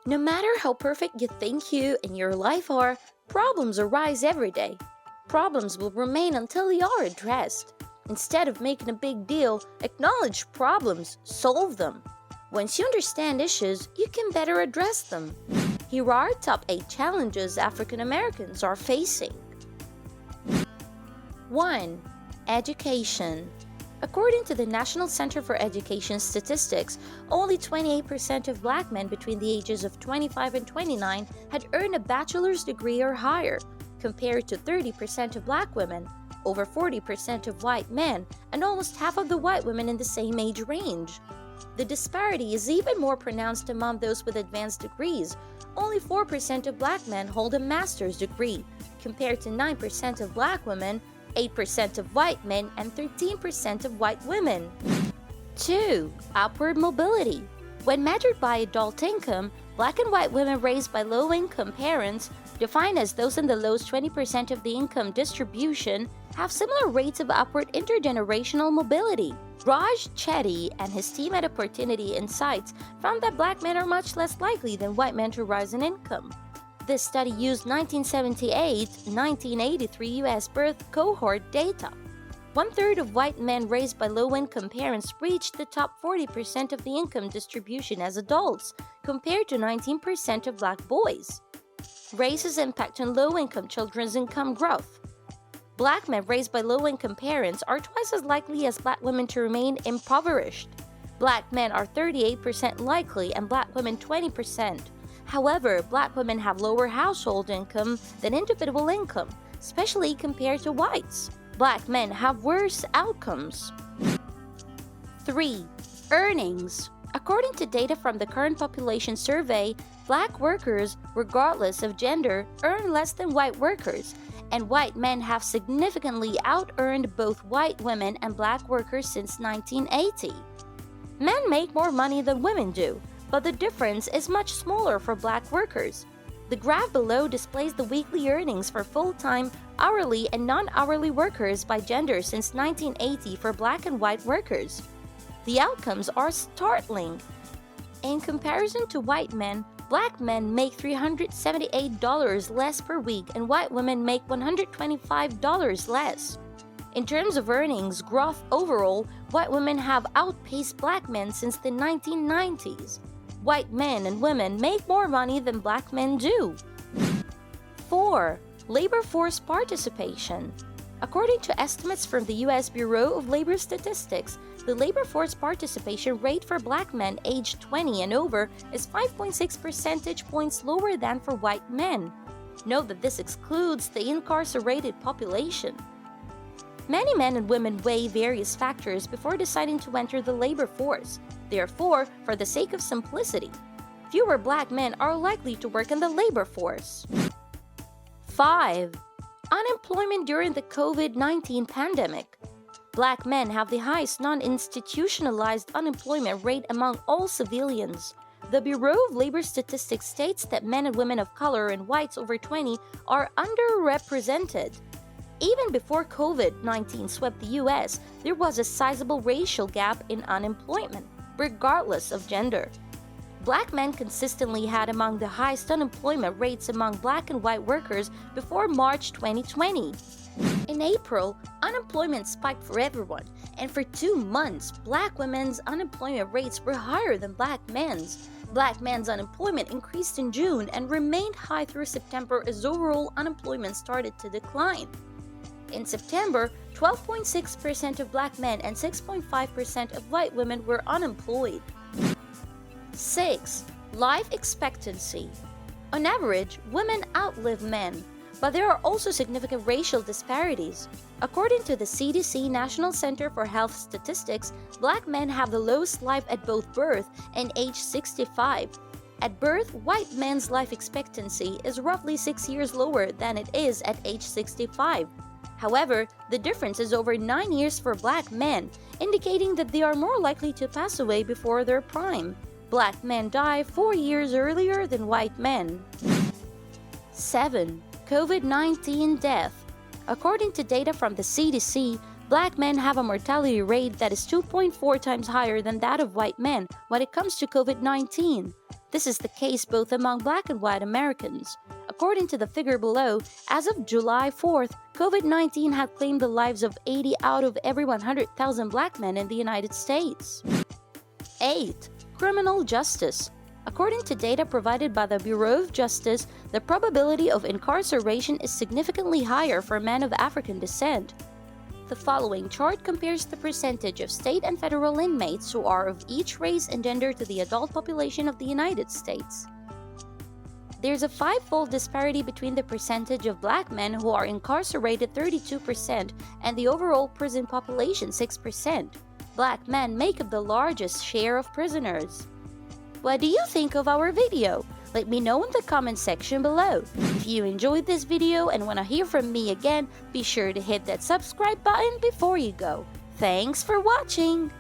No matter how perfect you think you and your life are, problems arise every day. Problems will remain until they are addressed. Instead of making a big deal, acknowledge problems, solve them. Once you understand issues, you can better address them. Here are top 8 challenges African Americans are facing. 1. Education. According to the National Center for Education Statistics, only 28% of Black men between the ages of 25 and 29 had earned a bachelor's degree or higher, compared to 30% of Black women, over 40% of white men, and almost half of the white women in the same age range. The disparity is even more pronounced among those with advanced degrees. Only 4% of Black men hold a master's degree, compared to 9% of Black women, 8% of white men, and 13% of white women. 2. Upward mobility. When measured by adult income, Black and white women raised by low-income parents, defined as those in the lowest 20% of the income distribution, have similar rates of upward intergenerational mobility. Raj Chetty and his team at Opportunity Insights found that Black men are much less likely than white men to rise in income. This study used 1978-1983 U.S. birth cohort data. One-third of white men raised by low-income parents reached the top 40% of the income distribution as adults, compared to 19% of Black boys. Race's impact on low-income children's income growth. Black men raised by low-income parents are twice as likely as Black women to remain impoverished. Black men are 38% likely and Black women 20%. However, Black women have lower household income than individual income, especially compared to whites. Black men have worse outcomes. 3. Earnings. According to data from the Current Population Survey, Black workers, regardless of gender, earn less than white workers, and white men have significantly out-earned both white women and Black workers since 1980. Men make more money than women do, but the difference is much smaller for Black workers. The graph below displays the weekly earnings for full-time, hourly, and non-hourly workers by gender since 1980 for Black and white workers. The outcomes are startling. In comparison to white men, Black men make $378 less per week and white women make $125 less. In terms of earnings growth overall, white women have outpaced Black men since the 1990s. White men and women make more money than Black men do. 4. Labor force participation. According to estimates from the U.S. Bureau of Labor Statistics, the labor force participation rate for Black men aged 20 and over is 5.6 percentage points lower than for white men. Note that this excludes the incarcerated population. Many men and women weigh various factors before deciding to enter the labor force. Therefore, for the sake of simplicity, fewer Black men are likely to work in the labor force. 5. Unemployment during the COVID-19 pandemic. Black men have the highest non-institutionalized unemployment rate among all civilians. The Bureau of Labor Statistics states that men and women of color and whites over 20 are underrepresented. Even before COVID-19 swept the U.S., there was a sizable racial gap in unemployment, regardless of gender. Black men consistently had among the highest unemployment rates among Black and white workers before March 2020. In April, unemployment spiked for everyone, and for 2 months, Black women's unemployment rates were higher than Black men's. Black men's unemployment increased in June and remained high through September as overall unemployment started to decline. In September, 12.6% of Black men and 6.5% of white women were unemployed. 6. Life expectancy. On average, women outlive men, but there are also significant racial disparities. According to the CDC National Center for Health Statistics, Black men have the lowest life at both birth and age 65. At birth, white men's life expectancy is roughly 6 years lower than it is at age 65. However, the difference is over 9 years for Black men, indicating that they are more likely to pass away before their prime. Black men die 4 years earlier than white men. 7. COVID-19 death. According to data from the CDC, Black men have a mortality rate that is 2.4 times higher than that of white men when it comes to COVID-19. This is the case both among Black and white Americans. According to the figure below, as of July 4th, COVID-19 had claimed the lives of 80 out of every 100,000 Black men in the United States. 8. Criminal justice. According to data provided by the Bureau of Justice, the probability of incarceration is significantly higher for men of African descent. The following chart compares the percentage of state and federal inmates who are of each race and gender to the adult population of the United States. There's a five-fold disparity between the percentage of Black men who are incarcerated 32% and the overall prison population 6%. Black men make up the largest share of prisoners. What do you think of our video? Let me know in the comment section below. If you enjoyed this video and want to hear from me again, be sure to hit that subscribe button before you go. Thanks for watching!